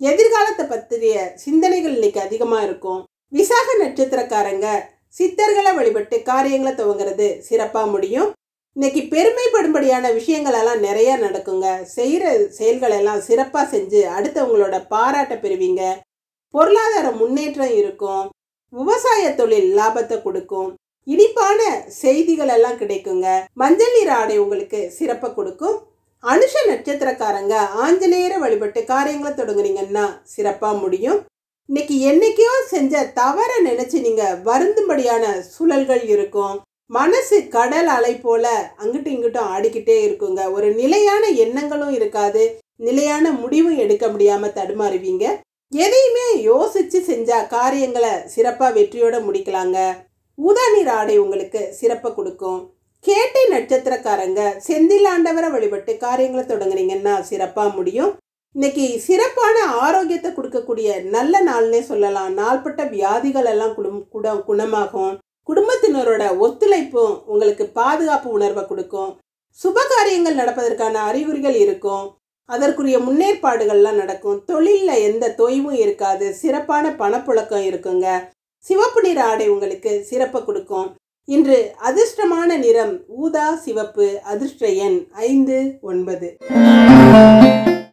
S1: எதிர்காலத்தை பற்றிய சிந்தனைகள் இன்னைக்கு அதிகமா இருக்கும். விசாக நட்சத்திரக்காரங்க சித்தர்களை வழிபட்டு காரியங்களை துவங்கிறது சிறப்பா முடியும். இன்னைக்கு பெருமைப்படும்படியான விஷயங்கள் எல்லாம் நிறைய நடக்குங்க. செய்கிற செயல்கள் எல்லாம் சிறப்பாக செஞ்சு அடுத்தவங்களோட பாராட்ட பெறுவீங்க. பொருளாதார முன்னேற்றம் இருக்கும். விவசாய தொழில் லாபத்தை கொடுக்கும். இனிப்பான செய்திகள் எல்லாம் கிடைக்குங்க. மஞ்சள் நீர் ஆடை உங்களுக்கு சிறப்பை கொடுக்கும். அனுஷ நட்சத்திரக்காரங்க ஆஞ்சநேயரை வழிபட்டு காரியங்களை தொடங்குனீங்கன்னா சிறப்பா முடியும். இன்னைக்கு என்னைக்கோ செஞ்ச தவற நினைச்சு நீங்க வருந்தும்படியான சூழல்கள் இருக்கும். மனசு கடல் அலை போல அங்கிட்டும் இங்கிட்டும் ஆடிக்கிட்டே இருக்குங்க. ஒரு நிலையான எண்ணங்களும் இருக்காது, நிலையான முடிவும் எடுக்க முடியாம தடுமாறுவீங்க. எதையுமே யோசிச்சு செஞ்சா காரியங்களை சிறப்பா வெற்றியோட முடிக்கலாங்க. ஊதா நீர் ஆடை உங்களுக்கு சிறப்பை கொடுக்கும். கேட்டை நட்சத்திரக்காரங்க செந்திலாண்டவரை வழிபட்டு காரியங்களை தொடங்குனீங்கன்னா சிறப்பா முடியும். இன்னைக்கு சிறப்பான ஆரோக்கியத்தை கொடுக்கக்கூடிய நல்ல நாள்னே சொல்லலாம். நாள்பட்ட வியாதிகள் எல்லாம் குணமாகும். குடும்பத்தினரோட ஒத்துழைப்பும் உங்களுக்கு பாதுகாப்பு உணர்வை கொடுக்கும். சுப காரியங்கள் நடப்பதற்கான அறிகுறிகள் இருக்கும். அதற்குரிய முன்னேற்பாடுகள்லாம் நடக்கும். தொழிலில் எந்த தொய்வும் இருக்காது. சிறப்பான பணப்புழக்கம் இருக்குங்க. சிவப்பு நிற ஆடை உங்களுக்கு சிறப்பை கொடுக்கும். இன்று அதிர்ஷ்டமான நிறம் ஊதா சிவப்பு. அதிர்ஷ்ட எண் 5, 9.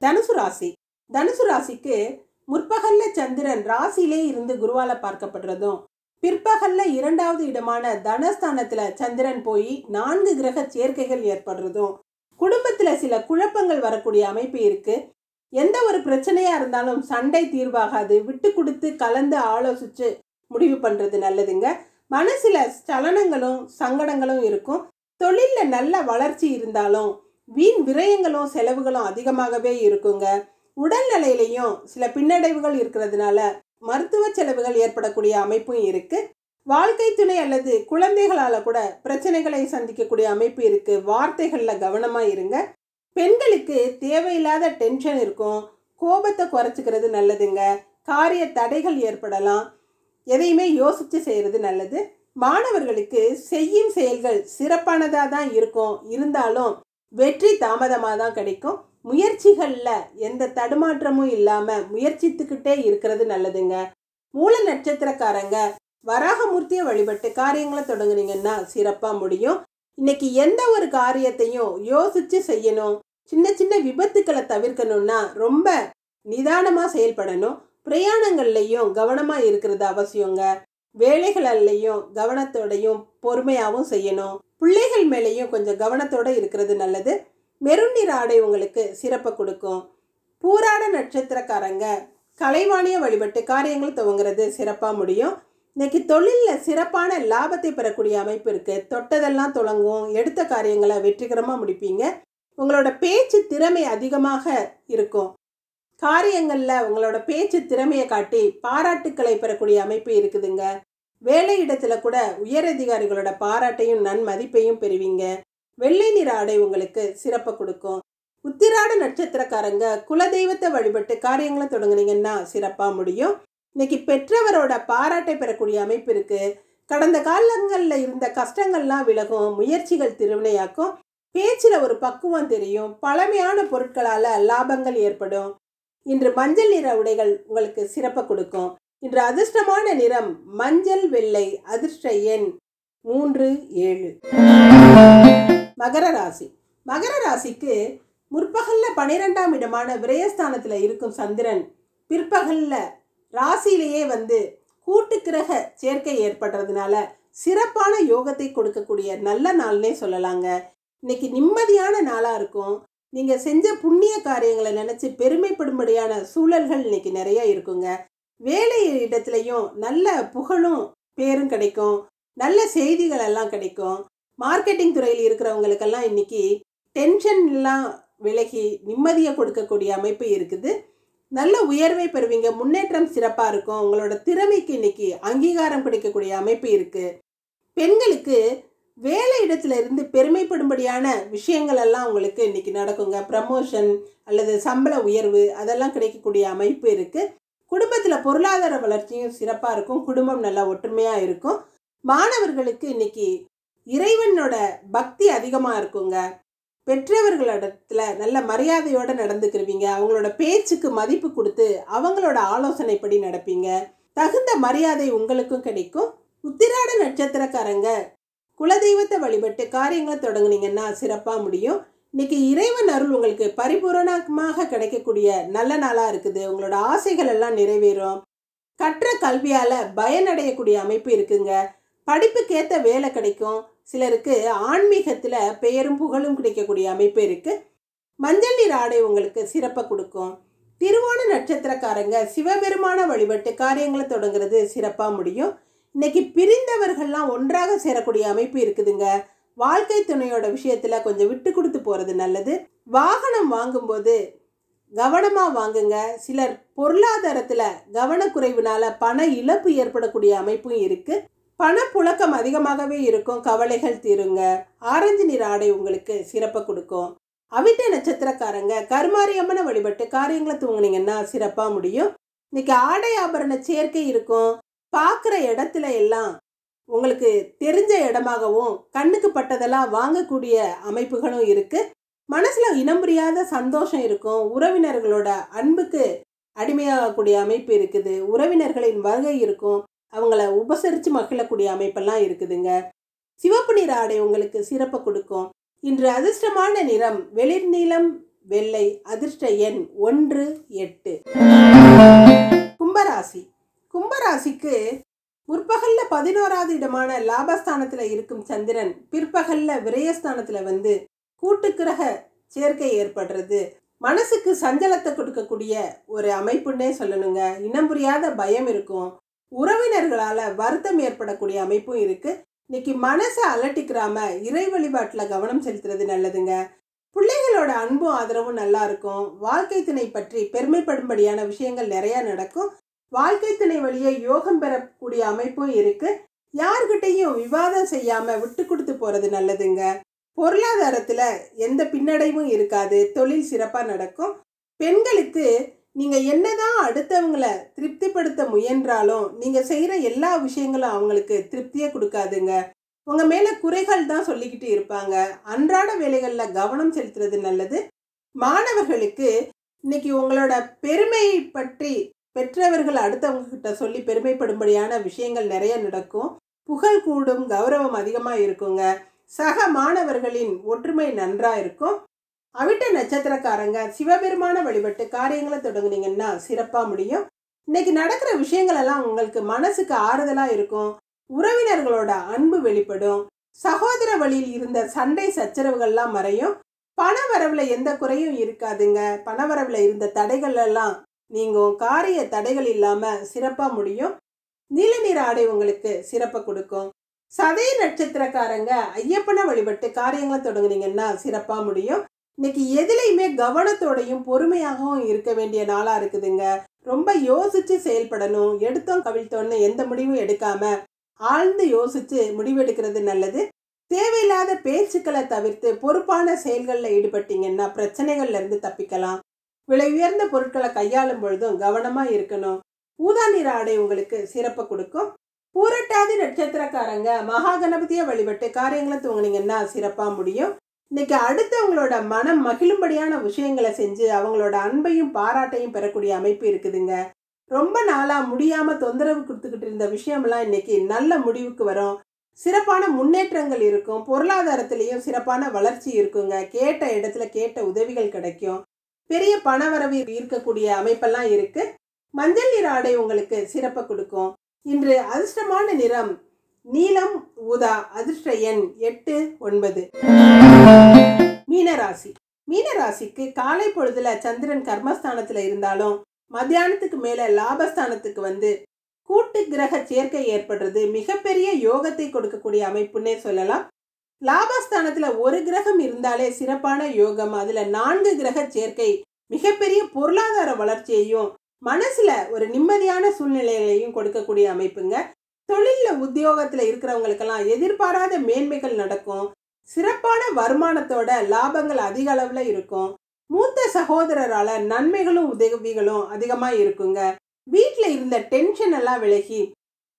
S1: தனுசு ராசி. தனுசு ராசிக்கு முற்பகல்ல சந்திரன் ராசியிலே இருந்து குருவால பார்க்கப்படுறதும், பிற்பகல்ல 2வது இடமான தனஸ்தானத்துல சந்திரன் போய் 4 கிரக சேர்க்கைகள் ஏற்படுறதும் குடும்பத்துல சில குழப்பங்கள் வரக்கூடிய அமைப்பு இருக்கு. எந்த ஒரு பிரச்சனையா இருந்தாலும் சண்டை தீர்வாகாது. விட்டு கொடுத்து கலந்து ஆலோசிச்சு முடிவு பண்றது நல்லதுங்க. மனசுல சலனங்களும் சங்கடங்களும் இருக்கும். தொழில்ல நல்ல வளர்ச்சி இருந்தாலும் வீண் விரயங்களும் செலவுகளும் அதிகமாகவே இருக்குங்க. உடல்நிலையிலையும் சில பின்னடைவுகள் இருக்கிறதுனால மருத்துவ செலவுகள் ஏற்படக்கூடிய அமைப்பும் இருக்கு. வாழ்க்கை துணை அல்லது குழந்தைகளால கூட பிரச்சனைகளை சந்திக்கக்கூடிய அமைப்பு இருக்கு. வார்த்தைகள்ல கவனமா இருங்க. பெண்களுக்கு தேவையில்லாத டென்ஷன் இருக்கும். கோபத்தை குறைச்சிக்கிறது நல்லதுங்க. காரிய தடைகள் ஏற்படலாம். எதையுமே யோசிச்சு செய்யறது நல்லது. மாணவர்களுக்கு செய்யும் செயல்கள் சிறப்பானதாக தான் இருக்கும். இருந்தாலும் வெற்றி தாமதமாக தான் கிடைக்கும். முயற்சிகளில் எந்த தடுமாற்றமும் இல்லாமல் முயற்சித்துக்கிட்டே இருக்கிறது நல்லதுங்க. மூல நட்சத்திரக்காரங்க வராகமூர்த்தியை வழிபட்டு காரியங்களை தொடங்குனீங்கன்னா சிறப்பாக முடியும். இன்னைக்கு எந்த ஒரு காரியத்தையும் யோசிச்சு செய்யணும். சின்ன சின்ன விபத்துக்களை தவிர்க்கணும்னா ரொம்ப நிதானமாக செயல்படணும். பிரயாணங்கள்லையும் கவனமாக இருக்கிறது அவசியங்க. வேலைகள்லையும் கவனத்தோடையும் பொறுமையாகவும் செய்யணும். பிள்ளைகள் மேலேயும் கொஞ்சம் கவனத்தோடு இருக்கிறது நல்லது. மெருன் நிற ஆடை உங்களுக்கு சிறப்பை கொடுக்கும். பூராட நட்சத்திரக்காரங்க கலைவாணியை வழிபட்டு காரியங்கள் துவங்குறது சிறப்பாக முடியும். இன்னைக்கு தொழிலில் சிறப்பான லாபத்தை பெறக்கூடிய அமைப்பு இருக்குது. தொட்டதெல்லாம் தொடங்கும். எடுத்த காரியங்களை வெற்றிகரமாக முடிப்பீங்க. உங்களோட பேச்சு திறமை அதிகமாக இருக்கும். காரியங்களில் உங்களோட பேச்சு திறமையை காட்டி பாராட்டுக்களை பெறக்கூடிய அமைப்பு இருக்குதுங்க. வேலை இடத்துல கூட உயரதிகாரிகளோட பாராட்டையும் நன்மதிப்பையும் பெறுவீங்க. வெள்ளை நிற ஆடை உங்களுக்கு சிறப்பை கொடுக்கும். உத்திராட நட்சத்திரக்காரங்க குலதெய்வத்தை வழிபட்டு காரியங்களை தொடங்குனீங்கன்னா சிறப்பாக முடியும். இன்னைக்கு பெற்றவரோட பாராட்டை பெறக்கூடிய அமைப்பு இருக்கு. கடந்த காலங்களில் இருந்த கஷ்டங்கள்லாம் விலகும். முயற்சிகள் திருவினையாக்கும். பேச்சில் ஒரு பக்குவம் தெரியும். பழமையான பொருட்களால் லாபங்கள் ஏற்படும். இன்று மஞ்சள் நிற உடைகள் உங்களுக்கு சிறப்பை கொடுக்கும். இன்று அதிர்ஷ்டமான நிறம் மஞ்சள் வெள்ளை. அதிர்ஷ்ட எண் 3, 7. மகர ராசி. மகர ராசிக்கு முற்பகல்ல 12ஆம் இடமான விரயஸ்தானத்தில் இருக்கும் சந்திரன் பிற்பகல்ல ராசியிலேயே வந்து கூட்டு கிரக சேர்க்கை ஏற்படுறதுனால சிறப்பான யோகத்தை கொடுக்கக்கூடிய நல்ல நாள்னே சொல்லலாங்க. இன்னைக்கு நிம்மதியான நாளாக இருக்கும். நீங்கள் செஞ்ச புண்ணிய காரியங்களை நினச்சி பெருமைப்படும்படியான சூழல்கள் இன்னைக்கு நிறைய இருக்குங்க. வேலை இடத்துலையும் நல்ல புகழும் பேரும் கிடைக்கும். நல்ல செய்திகள் எல்லாம் கிடைக்கும். மார்க்கெட்டிங் துறையில் இருக்கிறவங்களுக்கெல்லாம் இன்னைக்கு டென்ஷன்லாம் விலகி நிம்மதியை கொடுக்கக்கூடிய அமைப்பு இருக்குது. நல்ல உயர்வை பெறுவீங்க. முன்னேற்றம் சிறப்பாக இருக்கும். உங்களோட திறமைக்கு இன்னைக்கு அங்கீகாரம் கிடைக்கக்கூடிய அமைப்பு இருக்குது. பெண்களுக்கு வேலை இடத்துல இருந்து பெருமைப்படும்படியான விஷயங்கள் எல்லாம் உங்களுக்கு இன்னைக்கு நடக்குங்க. ப்ரமோஷன் அல்லது சம்பள உயர்வு அதெல்லாம் கிடைக்கக்கூடிய அமைப்பு இருக்குது. குடும்பத்தில் பொருளாதார வளர்ச்சியும் சிறப்பாக இருக்கும். குடும்பம் நல்லா ஒற்றுமையாக இருக்கும். மாணவர்களுக்கு இன்னைக்கு இறைவனோட பக்தி அதிகமாக இருக்குங்க. பெற்றவர்களிடத்துல நல்ல மரியாதையோடு நடந்துக்கிருவீங்க. அவங்களோட பேச்சுக்கு மதிப்பு கொடுத்து அவங்களோட ஆலோசனைப்படி நடப்பீங்க. தகுந்த மரியாதை உங்களுக்கும் கிடைக்கும். உத்திராட நட்சத்திரக்காரங்க குலதெய்வத்தை வழிபட்டு காரியங்களை தொடங்குனீங்கன்னா சிறப்பாக முடியும். இன்னைக்கு இறைவன் அருள் உங்களுக்கு பரிபூரணமாக கிடைக்கக்கூடிய நல்ல நாளாக இருக்குது. உங்களோட ஆசைகள் எல்லாம் நிறைவேறும். கற்ற கல்வியால் பயனடையக்கூடிய அமைப்பு இருக்குங்க. படிப்புக்கேற்ற வேலை கிடைக்கும். சிலருக்கு ஆன்மீகத்தில் பெயரும் புகழும் கிடைக்கக்கூடிய அமைப்பு இருக்குது. மஞ்சள் நீர் ஆடை உங்களுக்கு சிறப்பை கொடுக்கும். திருவோண நட்சத்திரக்காரங்க சிவபெருமான வழிபட்டு காரியங்களை தொடங்குறது சிறப்பாக முடியும். இன்னைக்கு பிரிந்தவர்கள்லாம் ஒன்றாக சேரக்கூடிய அமைப்பு இருக்குதுங்க. வாழ்க்கை துணையோட விஷயத்தில் கொஞ்சம் விட்டு கொடுத்து போகிறது நல்லது. வாகனம் வாங்கும்போது கவனமாக வாங்குங்க. சிலர் பொருளாதாரத்தில் கவனக்குறைவுனால பண இழப்பு ஏற்படக்கூடிய அமைப்பும் இருக்குது. பணப்புழக்கம் அதிகமாகவே இருக்கும். கவலைகள் தீருங்க. ஆரஞ்சு நிற ஆடை உங்களுக்கு சிறப்பை கொடுக்கும். அவிட்ட நட்சத்திரக்காரங்க கருமாரியம்மனை வழிபட்டு காரியங்களை தூங்குனீங்கன்னா சிறப்பாக முடியும். இன்னைக்கு ஆடை ஆபரண சேர்க்கை இருக்கும். பார்க்குற இடத்துல எல்லாம் உங்களுக்கு தெரிஞ்ச இடமாகவும் கண்ணுக்கு பட்டதெல்லாம் வாங்கக்கூடிய அமைப்புகளும் இருக்குது. மனசில் இனம் புரியாத சந்தோஷம் இருக்கும். உறவினர்களோட அன்புக்கு அடிமையாகக்கூடிய அமைப்பு இருக்குது. உறவினர்களின் வருகை இருக்கும். அவங்கள உபசரித்து மகிழக்கூடிய அமைப்பெல்லாம் இருக்குதுங்க. சிவப்பு நிற ஆடை உங்களுக்கு சிறப்பை கொடுக்கும். இன்று அதிர்ஷ்டமான நிறம் வெளிர் நீலம் வெள்ளை. அதிர்ஷ்ட எண் 1 8. கும்பராசி. கும்பராசிக்கு முற்பகலில் 11வது இடமான லாபஸ்தானத்தில் இருக்கும் சந்திரன் பிற்பகலில் விரயஸ்தானத்தில் வந்து கூட்டுக்கிரக சேர்க்கை ஏற்படுறது மனசுக்கு சஞ்சலத்தை கொடுக்கக்கூடிய ஒரு அமைப்புன்னே சொல்லணுங்க. இனம் புரியாத பயம் இருக்கும். உறவினர்களால் வருத்தம் ஏற்படக்கூடிய அமைப்பும் இருக்குது. இன்னைக்கு மனசை அலட்டிக்கிறாம இறை வழிபாட்டில் கவனம் செலுத்துறது நல்லதுங்க. பிள்ளைகளோட அன்பும் ஆதரவும் நல்லா இருக்கும். வாழ்க்கை துணை பற்றி பெருமைப்படும்படியான விஷயங்கள் நிறையா நடக்கும். வாழ்க்கை துணை வழியே யோகம் பெறக்கூடிய அமைப்பும் இருக்குது. யார்கிட்டையும் விவாதம் செய்யாமல் விட்டு கொடுத்து போகிறது நல்லதுங்க. பொருளாதாரத்தில் எந்த பின்னடைவும் இருக்காது. தொழில் சிறப்பாக நடக்கும். பெண்களுக்கு நீங்கள் என்னதான் அடுத்தவங்களை திருப்திப்படுத்த முயன்றாலும் நீங்கள் செய்கிற எல்லா விஷயங்களும் அவங்களுக்கு திருப்தியே கொடுக்காதுங்க. உங்கள் மேலே குறைகள் தான் சொல்லிக்கிட்டு இருப்பாங்க. அன்றாட வேலைகளில் கவனம் செலுத்துறது நல்லது. மாணவர்களுக்கு இன்னைக்கு உங்களோட பெருமையை பற்றி பெற்றவர்கள் அடுத்தவங்க கிட்ட சொல்லி பெருமைப்படும்படியான விஷயங்கள் நிறைய நடக்கும். புகழ் கூடும். கௌரவம் அதிகமாக இருக்குங்க. சக மாணவர்களின் ஒற்றுமை நன்றாக இருக்கும். அவிட்ட நட்சத்திரக்காரங்க சிவபெருமான வழிபட்டு காரியங்களை தொடங்குனீங்கன்னா சிறப்பாக முடியும். இன்னைக்கு நடக்கிற விஷயங்கள் எல்லாம் உங்களுக்கு மனசுக்கு ஆறுதலாக இருக்கும். உறவினர்களோட அன்பு வெளிப்படும். சகோதர வழியில் இருந்த சண்டை சச்சரவுகள்லாம் மறையும். பண வரவில் எந்த குறையும் இருக்காதுங்க. பண வரவில் இருந்த தடைகள் எல்லாம் நீங்கும். காரிய தடைகள் இல்லாமல் சிறப்பாக முடியும். நீல நிற ஆடை உங்களுக்கு சிறப்பை கொடுக்கும். சதய நட்சத்திரக்காரங்க ஐயப்பனை வழிபட்டு காரியங்களை தொடங்குனீங்கன்னா சிறப்பாக முடியும். இன்னைக்கு எதுலையுமே கவனத்தோடையும் பொறுமையாகவும் இருக்க வேண்டிய நாளாக இருக்குதுங்க. ரொம்ப யோசித்து செயல்படணும். எடுத்தோம் கவிழ்த்தோன்னு எந்த முடிவும் எடுக்காம ஆழ்ந்து யோசித்து முடிவெடுக்கிறது நல்லது. தேவையில்லாத பேச்சுக்களை தவிர்த்து பொறுப்பான செயல்களில் ஈடுபட்டீங்கன்னா பிரச்சனைகள்லேருந்து தப்பிக்கலாம். விலை உயர்ந்த பொருட்களை கையாளும் பொழுதும் கவனமாக இருக்கணும். ஊதா நிற ஆடை உங்களுக்கு சிறப்பை கொடுக்கும். பூரட்டாதி நட்சத்திரக்காரங்க மகா கணபதியை வழிபட்டு காரியங்களை தூங்குனீங்கன்னா சிறப்பாக முடியும். இன்னைக்கு அடுத்தவங்களோட மனம் மகிழும்படியான விஷயங்களை செஞ்சு அவங்களோட அன்பையும் பாராட்டையும் பெறக்கூடிய அமைப்பு இருக்குதுங்க. ரொம்ப நாளாக முடியாமல் தொந்தரவு கொடுத்துக்கிட்டு இருந்த விஷயமெல்லாம் இன்னைக்கு நல்ல முடிவுக்கு வரும். சிறப்பான முன்னேற்றங்கள் இருக்கும். பொருளாதாரத்திலையும் சிறப்பான வளர்ச்சி இருக்குங்க. கேட்ட இடத்துல கேட்ட உதவிகள் கிடைக்கும். பெரிய பணவரவு இருக்கக்கூடிய அமைப்பெல்லாம் இருக்கு. மஞ்சள் நிற ஆடை உங்களுக்கு சிறப்பை கொடுக்கும். இன்று அதிர்ஷ்டமான நிறம் நீலம் ஊதா. அதிர்ஷ்ட எண் 8 9. மீனராசி. மீனராசிக்கு காலை பொழுதுல சந்திரன் கர்மஸ்தானத்துல இருந்தாலும் மத்தியானத்துக்கு மேல லாபஸ்தானத்துக்கு வந்து கூட்டு கிரக சேர்க்கை ஏற்படுறது மிகப்பெரிய யோகத்தை கொடுக்கக்கூடிய அமைப்புன்னே சொல்லலாம். லாபஸ்தானத்துல ஒரு கிரகம் இருந்தாலே சிறப்பான யோகம். அதுல 4 கிரக சேர்க்கை மிகப்பெரிய பொருளாதார வளர்ச்சியையும் மனசுல ஒரு நிம்மதியான சூழ்நிலைகளையும் கொடுக்கக்கூடிய அமைப்புங்க. தொழிலில் உத்தியோகத்தில் இருக்கிறவங்களுக்கெல்லாம் எதிர்பாராத மேன்மைகள் நடக்கும். சிறப்பான வருமானத்தோட லாபங்கள் அதிக அளவில் இருக்கும். மூத்த சகோதரரால் நன்மைகளும் உதவிகளும் அதிகமாக இருக்குங்க. வீட்டில் இருந்த டென்ஷன் எல்லாம் விலகி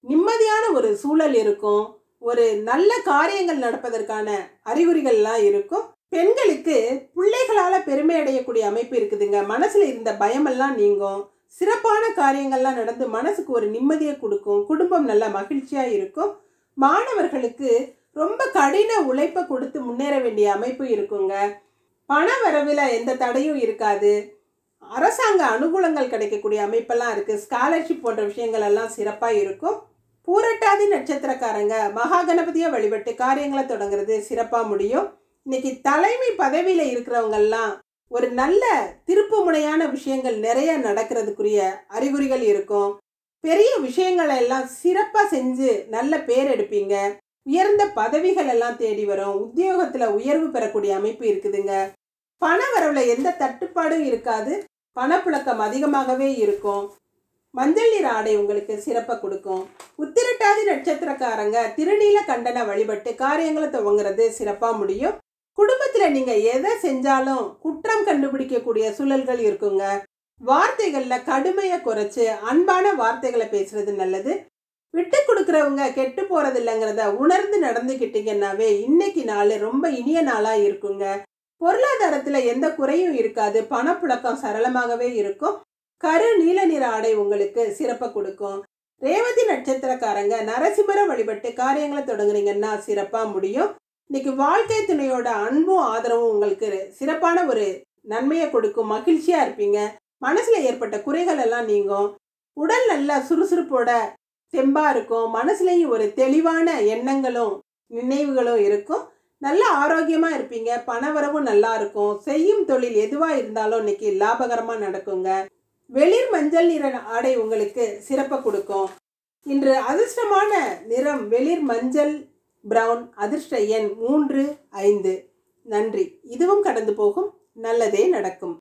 S1: நிம்மதியான ஒரு சூழல் இருக்கும். ஒரு நல்ல காரியங்கள் நடப்பதற்கான அறிகுறிகள்லாம் இருக்கும். பெண்களுக்கு பிள்ளைகளால பெருமை அடையக்கூடிய அமைப்பு இருக்குதுங்க. மனசுல இருந்த பயமெல்லாம் நீங்கும். சிறப்பான காரியங்கள்லாம் நடந்து மனசுக்கு ஒரு நிம்மதியை கொடுக்கும். குடும்பம் நல்ல மகிழ்ச்சியா இருக்கும். மாணவர்களுக்கு ரொம்ப கடின உழைப்பை கொடுத்து முன்னேற வேண்டிய அமைப்பு இருக்குங்க. பண வரவில் எந்த தடையும் இருக்காது. அரசாங்க அனுகூலங்கள் கிடைக்கக்கூடிய அமைப்பெல்லாம் இருக்குது. ஸ்காலர்ஷிப் போன்ற விஷயங்கள் எல்லாம் சிறப்பாக இருக்கும். பூரட்டாதி நட்சத்திரக்காரங்க மகா கணபதியை வழிபட்டு காரியங்களை தொடங்குறது சிறப்பாக முடியும். இன்னைக்கு தலைமை பதவியில் இருக்கிறவங்கெல்லாம் ஒரு நல்ல திருப்பு முனையான விஷயங்கள் நிறைய நடக்கிறதுக்குரிய அறிகுறிகள் இருக்கும். பெரிய விஷயங்களை எல்லாம் சிறப்பாக செஞ்சு நல்ல பேர் எடுப்பீங்க. உயர்ந்த பதவிகள் எல்லாம் தேடி வரும். உத்தியோகத்தில் உயர்வு பெறக்கூடிய அமைப்பு இருக்குதுங்க. பண வரவுல எந்த தட்டுப்பாடும் இருக்காது. பணப்புழக்கம் அதிகமாகவே இருக்கும். மஞ்சள் நிற ஆடை உங்களுக்கு சிறப்பை கொடுக்கும். உத்திரட்டாதி நட்சத்திரக்காரங்க திருநீல கண்டனை வழிபட்டு காரியங்களை துவங்குறது சிறப்பாக முடியும். குடும்பத்தில் நீங்கள் எதை செஞ்சாலும் குற்றம் கண்டுபிடிக்கக்கூடிய சூழல்கள் இருக்குங்க. வார்த்தைகளில் கடுமையை குறைச்சி அன்பான வார்த்தைகளை பேசுறது நல்லது. விட்டு கொடுக்குறவங்க கெட்டு போறது இல்லைங்கிறத உணர்ந்து நடந்துக்கிட்டீங்கன்னாவே இன்னைக்கு நாள் ரொம்ப இனிய நாளாக இருக்குங்க. பொருளாதாரத்தில் எந்த குறையும் இருக்காது. பணப்புழக்கம் சரளமாகவே இருக்கும். கரு நீல நிற ஆடை உங்களுக்கு சிறப்பை கொடுக்கும். ரேவதி நட்சத்திரக்காரங்க நரசிம்மரை வழிபட்டு காரியங்களை தொடங்குறீங்கன்னா சிறப்பாக முடியும். இன்னைக்கு வாழ்க்கை துணையோட அன்பும் ஆதரவும் உங்களுக்கு சிறப்பான ஒரு நன்மையை கொடுக்கும். மகிழ்ச்சியாக இருப்பீங்க. மனசில் ஏற்பட்ட குறைகள் எல்லாம் நீங்கும். உடல் நல்லா சுறுசுறுப்போட தெம்பாக இருக்கும். மனசுலேயும் ஒரு தெளிவான எண்ணங்களும் நினைவுகளும் இருக்கும். நல்ல ஆரோக்கியமாக இருப்பீங்க. பணவரவும் நல்லா இருக்கும். செய்யும் தொழில் எதுவாக இருந்தாலும் இன்னைக்கு லாபகரமாக நடக்குங்க. வெளிர் மஞ்சள் நிற ஆடை உங்களுக்கு சிறப்பை கொடுக்கும். இன்று அதிர்ஷ்டமான நிறம் வெளிர் மஞ்சள் பிரவுன். அதிர்ஷ்ட எண் 3, 5. நன்றி. இதுவும் கடந்து போகும். நல்லதே நடக்கும்.